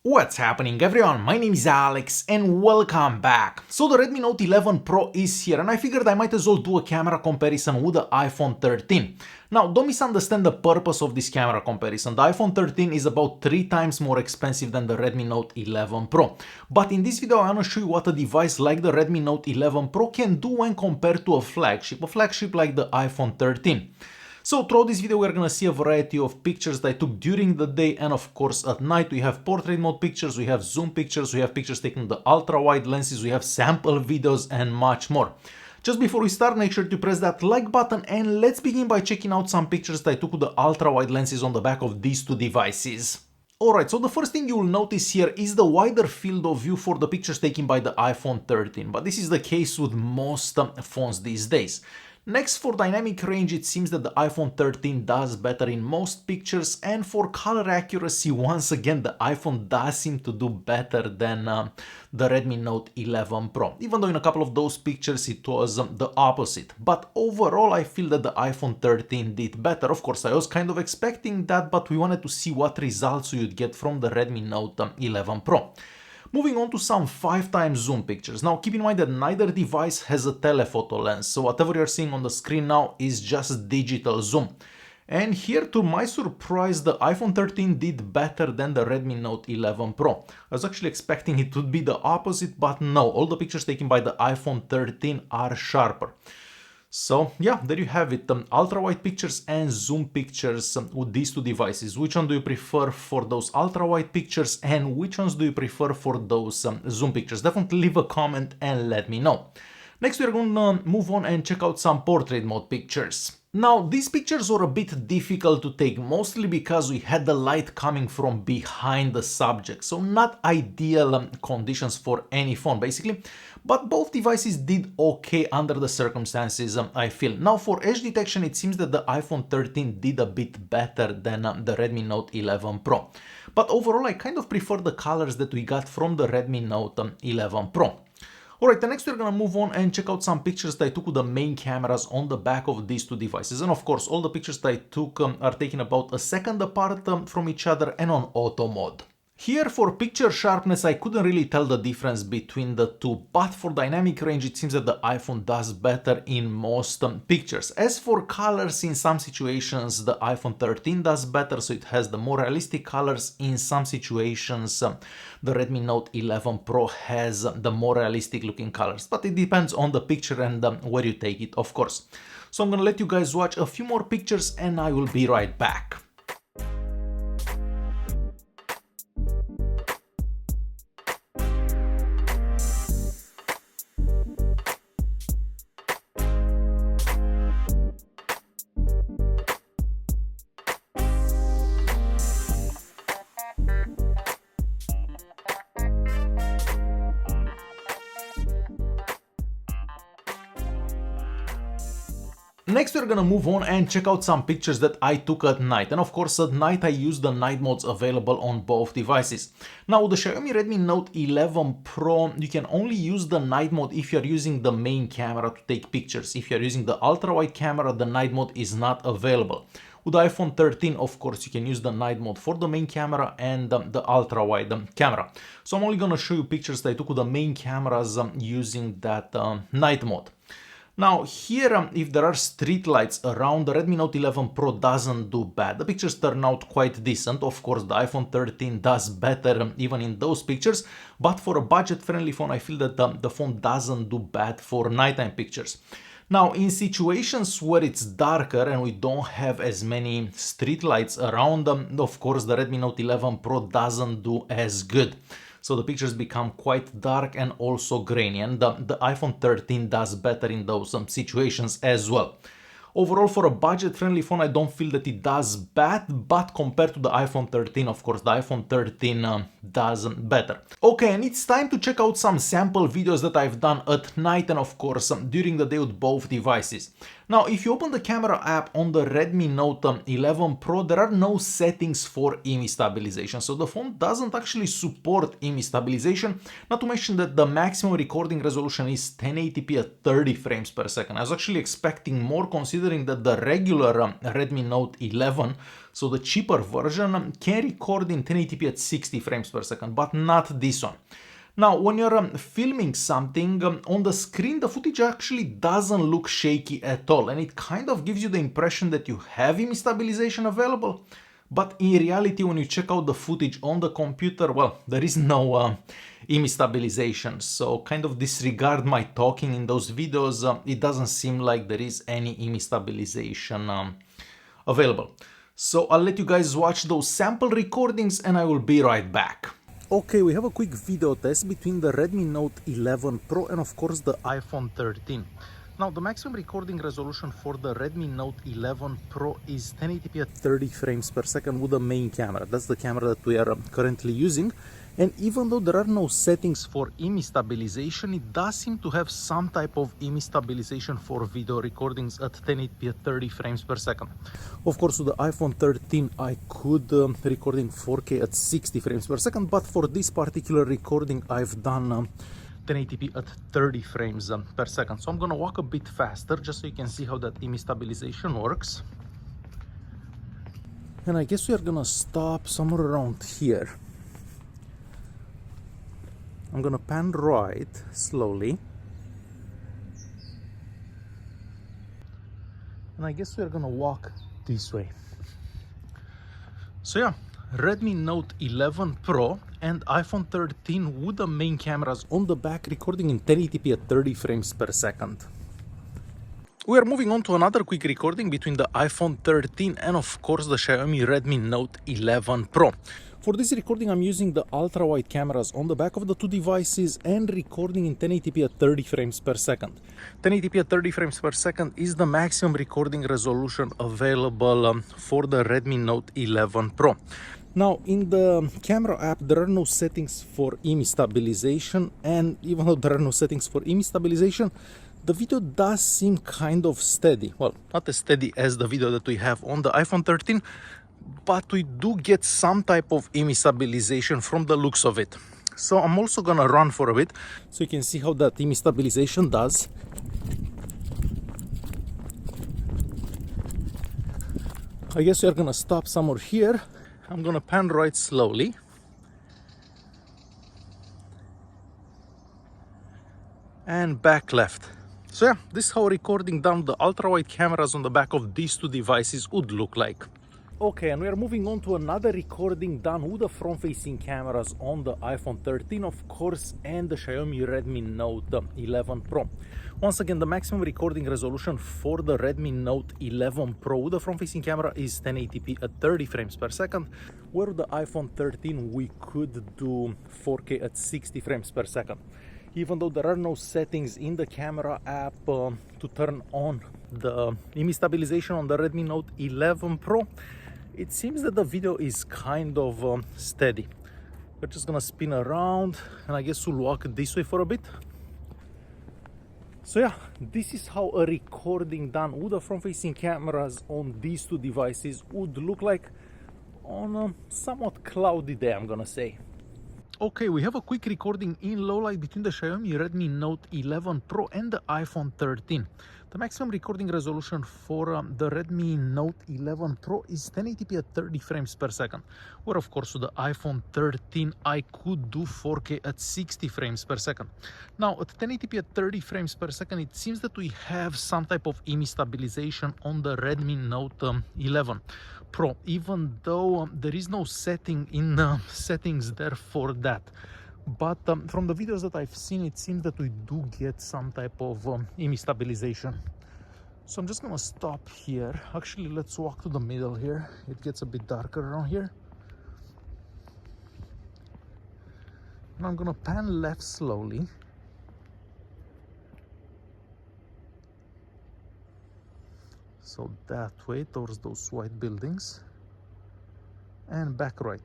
What's happening everyone, my name is Alex and welcome back. So the Redmi Note 11 Pro is here and I figured I might as well do a camera comparison with the iPhone 13. Now don't misunderstand the purpose of this camera comparison. The iPhone 13 is about 3 times more expensive than the Redmi Note 11 Pro. But in this video I want to show you what a device like the Redmi Note 11 Pro can do when compared to a flagship like the iPhone 13. So throughout this video we're gonna see a variety of pictures that I took during the day and of course at night. We have portrait mode pictures, we have zoom pictures, we have pictures taken with the ultra wide lenses, we have sample videos and much more. Just before we start, make sure to press that like button and let's begin by checking out some pictures that I took with the ultra wide lenses on the back of these two devices. Alright, so the first thing you will notice here is the wider field of view for the pictures taken by the iPhone 13, but this is the case with most phones these days. Next, for dynamic range, it seems that the iPhone 13 does better in most pictures, and for color accuracy, once again, the iPhone does seem to do better than the Redmi Note 11 Pro, even though in a couple of those pictures it was the opposite. But overall, I feel that the iPhone 13 did better. Of course, I was kind of expecting that, but we wanted to see what results we would get from the Redmi Note 11 Pro. Moving on to some 5x zoom pictures. Now keep in mind that neither device has a telephoto lens, so whatever you're seeing on the screen now is just digital zoom. And here, to my surprise, the iPhone 13 did better than the Redmi Note 11 Pro. I was actually expecting it would be the opposite, but no, all the pictures taken by the iPhone 13 are sharper. So yeah, there you have it, ultra wide pictures and zoom pictures with these two devices. Which one do you prefer for those ultra wide pictures and which ones do you prefer for those zoom pictures? Definitely leave a comment and let me know. Next we're gonna move on and check out some portrait mode pictures. Now these pictures were a bit difficult to take, mostly because we had the light coming from behind the subject, so not ideal conditions for any phone basically, but both devices did okay under the circumstances, I feel. Now for edge detection, it seems that the iPhone 13 did a bit better than the Redmi Note 11 Pro, but overall I kind of prefer the colors that we got from the Redmi Note 11 Pro. Alright, and next we're gonna move on and check out some pictures that I took with the main cameras on the back of these two devices. And of course, all the pictures that I took are taken about a second apart from each other and on auto mode. Here, for picture sharpness, I couldn't really tell the difference between the two, but for dynamic range, it seems that the iPhone does better in most pictures. As for colors, in some situations, the iPhone 13 does better, so it has the more realistic colors. In some situations, the Redmi Note 11 Pro has the more realistic looking colors, but it depends on the picture and where you take it, of course. So I'm gonna let you guys watch a few more pictures and I will be right back. Next we're gonna move on and check out some pictures that I took at night, and of course at night I used the night modes available on both devices. Now with the Xiaomi Redmi Note 11 Pro, you can only use the night mode if you're using the main camera to take pictures. If you're using the ultra wide camera, the night mode is not available. With the iPhone 13, of course, you can use the night mode for the main camera and the ultra wide camera. So I'm only gonna show you pictures that I took with the main cameras using that night mode. Now here, if there are street lights around, the Redmi Note 11 Pro doesn't do bad. The pictures turn out quite decent. Of course, the iPhone 13 does better even in those pictures, but for a budget-friendly phone, I feel that the phone doesn't do bad for nighttime pictures. Now, in situations where it's darker and we don't have as many street lights around, of course, the Redmi Note 11 Pro doesn't do as good. So the pictures become quite dark and also grainy, and the iPhone 13 does better in those situations as well. Overall, for a budget-friendly phone, I don't feel that it does bad, but compared to the iPhone 13, of course, the iPhone 13 does better. Okay, and it's time to check out some sample videos that I've done at night and, of course, during the day with both devices. Now, if you open the camera app on the Redmi Note 11 Pro, there are no settings for image stabilization. So the phone doesn't actually support image stabilization, not to mention that the maximum recording resolution is 1080p at 30 frames per second. I was actually expecting more considering that the regular Redmi Note 11, so the cheaper version, can record in 1080p at 60 frames per second, but not this one. Now, when you're filming something, on the screen the footage actually doesn't look shaky at all, and it kind of gives you the impression that you have image stabilization available. But in reality, when you check out the footage on the computer, well, there is no image stabilization. So kind of disregard my talking in those videos. It doesn't seem like there is any image stabilization available. So I'll let you guys watch those sample recordings and I will be right back. Okay, we have a quick video test between the Redmi Note 11 Pro and of course the iPhone 13. Now, the maximum recording resolution for the Redmi Note 11 Pro is 1080p at 30 frames per second with the main camera. That's the camera that we are currently using. And even though there are no settings for image stabilization, it does seem to have some type of image stabilization for video recordings at 1080p at 30 frames per second. Of course, with the iPhone 13, I could record in 4K at 60 frames per second, but for this particular recording, I've done 1080p at 30 frames per second. So I'm gonna walk a bit faster just so you can see how that image stabilization works. And I guess we are gonna stop somewhere around here. I'm gonna pan right slowly. And I guess we're gonna walk this way. So yeah, Redmi Note 11 Pro and iPhone 13 with the main cameras on the back recording in 1080p at 30 frames per second. We are moving on to another quick recording between the iPhone 13 and of course the Xiaomi Redmi Note 11 Pro. For this recording, I'm using the ultra-wide cameras on the back of the two devices and recording in 1080p at 30 frames per second. 1080p at 30 frames per second is the maximum recording resolution available for the Redmi Note 11 Pro. Now, in the camera app, there are no settings for image stabilization, and even though there are no settings for image stabilization, the video does seem kind of steady. Well, not as steady as the video that we have on the iPhone 13, but we do get some type of image stabilization from the looks of it. So I'm also gonna run for a bit so you can see how that image stabilization does. I guess we're gonna stop somewhere here. I'm gonna pan right slowly. And back left. So yeah, this is how recording down the ultra-wide cameras on the back of these two devices would look like. Okay, and we are moving on to another recording done with the front-facing cameras on the iPhone 13, of course, and the Xiaomi Redmi Note 11 Pro. Once again, the maximum recording resolution for the Redmi Note 11 Pro with the front-facing camera is 1080p at 30 frames per second, where with the iPhone 13 we could do 4K at 60 frames per second. Even though there are no settings in the camera app to turn on the image stabilization on the Redmi Note 11 Pro, it seems that the video is kind of steady. We're just gonna spin around and I guess we'll walk this way for a bit. So yeah, this is how a recording done with the front-facing cameras on these two devices would look like on a somewhat cloudy day, I'm gonna say. Okay, we have a quick recording in low light between the Xiaomi Redmi Note 11 Pro and the iPhone 13. The maximum recording resolution for the Redmi Note 11 Pro is 1080p at 30 frames per second, where of course with the iPhone 13 I could do 4K at 60 frames per second. Now at 1080p at 30 frames per second, it seems that we have some type of image stabilization on the Redmi Note 11 Pro, even though there is no setting in the settings there for that. But from the videos that I've seen, it seems that we do get some type of image stabilization. So I'm just gonna stop here. Actually, let's walk to the middle here. It gets a bit darker around here. And I'm gonna pan left slowly. So that way, towards those white buildings. And back right.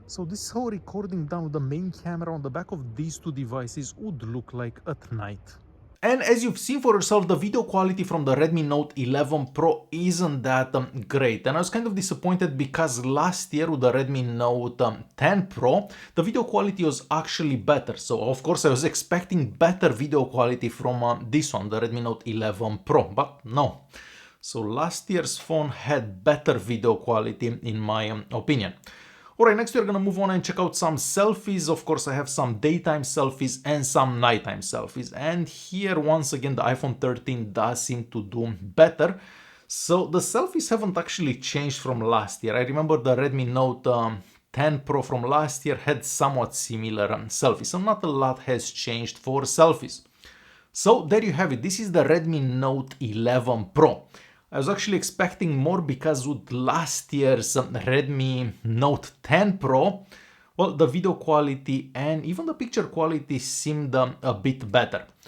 So this is how recording done with the main camera on the back of these two devices would look like at night. And as you've seen for yourself, the video quality from the Redmi Note 11 Pro isn't that great. And I was kind of disappointed because last year with the Redmi Note 10 Pro, the video quality was actually better. So of course I was expecting better video quality from this one, the Redmi Note 11 Pro, but no. So last year's phone had better video quality in my opinion. Alright, next we're gonna move on and check out some selfies. Of course, I have some daytime selfies and some nighttime selfies. And here, once again, the iPhone 13 does seem to do better. So the selfies haven't actually changed from last year. I remember the Redmi Note 10 Pro from last year had somewhat similar selfies. So not a lot has changed for selfies. So there you have it. This is the Redmi Note 11 Pro. I was actually expecting more because with last year's Redmi Note 10 Pro, well, the video quality and even the picture quality seemed a bit better.